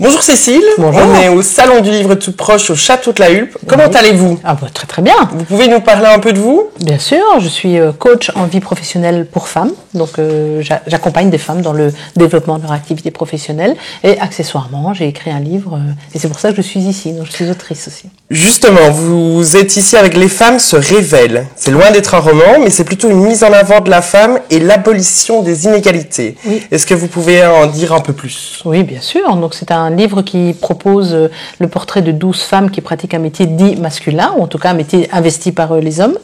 Bonjour Cécile, Bonjour. On est au Salon du Livre tout proche au Château de la Hulpe. Comment allez-vous? Ah bah, très très bien. Vous pouvez nous parler un peu de vous? Bien sûr, je suis coach en vie professionnelle pour femmes. Donc j'accompagne des femmes dans le développement de leur activité professionnelle. Et accessoirement, j'ai écrit un livre et c'est pour ça que je suis ici. Donc je suis autrice aussi. Justement, vous êtes ici avec Les femmes se révèlent. C'est loin d'être un roman, mais c'est plutôt une mise en avant de la femme et l'abolition des inégalités. Oui. Est-ce que vous pouvez en dire un peu plus? Oui, bien sûr. Donc c'est un livre qui propose le portrait de 12 femmes qui pratiquent un métier dit masculin, ou en tout cas un métier investi par les hommes.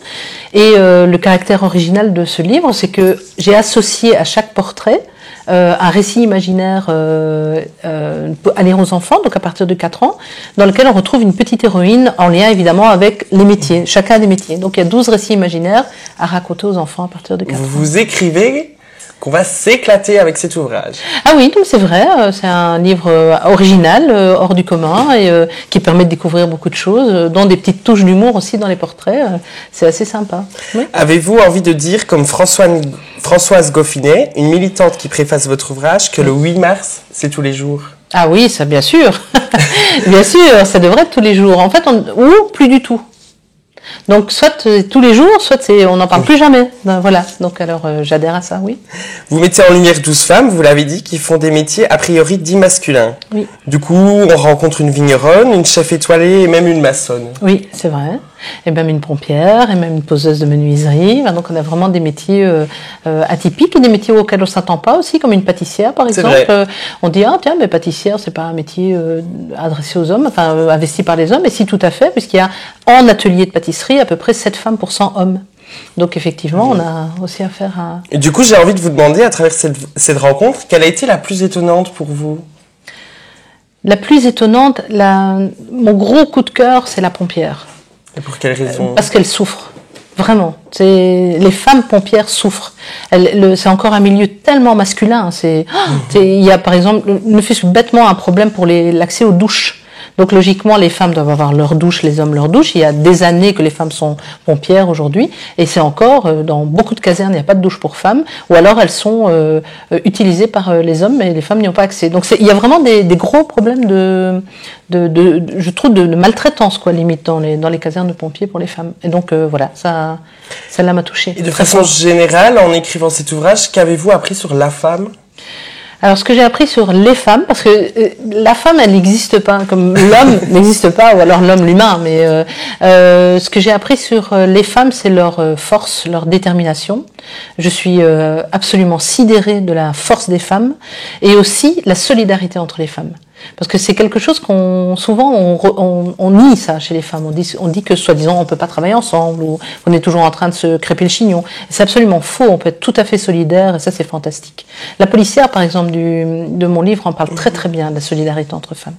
Et le caractère original de ce livre, c'est que j'ai associé à chaque portrait un récit imaginaire aller aux enfants, donc à partir de 4 ans, dans lequel on retrouve une petite héroïne en lien évidemment avec les métiers, chacun des métiers. Donc il y a 12 récits imaginaires à raconter aux enfants à partir de 4 ans. Vous écrivez qu'on va s'éclater avec cet ouvrage. Ah oui, donc c'est vrai, c'est un livre original, hors du commun, et qui permet de découvrir beaucoup de choses, dont des petites touches d'humour aussi dans les portraits. C'est assez sympa. Oui. Avez-vous envie de dire, comme Françoise Goffinet, une militante qui préface votre ouvrage, que le 8 mars, c'est tous les jours? Ah oui, ça bien sûr. Bien sûr, ça devrait être tous les jours. En fait, ou plus du tout. Donc soit tous les jours, soit on n'en parle plus jamais. Ben, voilà, donc alors j'adhère à ça, oui. Vous mettez en lumière 12 femmes, vous l'avez dit, qui font des métiers a priori dits masculins. Oui. Du coup, on rencontre une vigneronne, une chef étoilée et même une maçonne. Oui, c'est vrai. Et même une pompière, et même une poseuse de menuiserie. Donc on a vraiment des métiers atypiques et des métiers auxquels on ne s'attend pas aussi, comme une pâtissière par exemple. On dit, ah tiens, mais pâtissière, c'est pas un métier adressé aux hommes, enfin investi par les hommes. Et si, tout à fait, puisqu'il y a en atelier de pâtisserie à peu près 7 femmes pour 100 hommes. Donc effectivement, on a aussi affaire à... Et du coup, j'ai envie de vous demander, à travers cette rencontre, quelle a été la plus étonnante pour vous? La plus étonnante, mon gros coup de cœur, c'est la pompière. Et pour quelle raison? Parce qu'elle souffre, vraiment. Les femmes pompières souffrent. C'est encore un milieu tellement masculin. Il y a par exemple, ne fût-ce bêtement un problème pour l'accès aux douches. Donc logiquement, les femmes doivent avoir leur douche, les hommes leur douche. Il y a des années que les femmes sont pompières aujourd'hui, et c'est encore dans beaucoup de casernes, il n'y a pas de douche pour femmes, ou alors elles sont utilisées par les hommes, mais les femmes n'y ont pas accès. Donc il y a vraiment des gros problèmes je trouve de maltraitance, quoi, limite dans les casernes de pompiers pour les femmes. Et donc voilà, celle-là m'a touchée. Et de façon générale, en écrivant cet ouvrage, qu'avez-vous appris sur la femme? Alors, ce que j'ai appris sur les femmes, parce que la femme, elle n'existe pas, comme l'homme n'existe pas, ou alors l'homme, l'humain, mais ce que j'ai appris sur les femmes, c'est leur force, leur détermination. Je suis absolument sidérée de la force des femmes, et aussi la solidarité entre les femmes. Parce que c'est quelque chose souvent on nie ça chez les femmes. On dit que soi-disant on peut pas travailler ensemble, ou on est toujours en train de se crêper le chignon. Et c'est absolument faux. On peut être tout à fait solidaire, et ça c'est fantastique. La policière, par exemple, de mon livre en parle très très bien, de la solidarité entre femmes.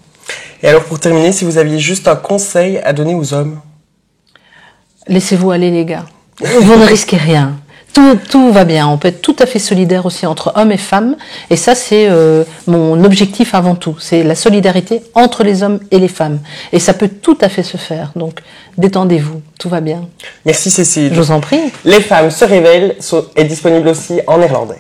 Et alors pour terminer, si vous aviez juste un conseil à donner aux hommes? Laissez-vous aller, les gars. Vous ne risquez rien. Tout va bien. On peut être tout à fait solidaire aussi entre hommes et femmes. Et ça, c'est mon objectif avant tout. C'est la solidarité entre les hommes et les femmes. Et ça peut tout à fait se faire. Donc, détendez-vous. Tout va bien. Merci Cécile. Je vous en prie. Les femmes se révèlent est disponible aussi en néerlandais.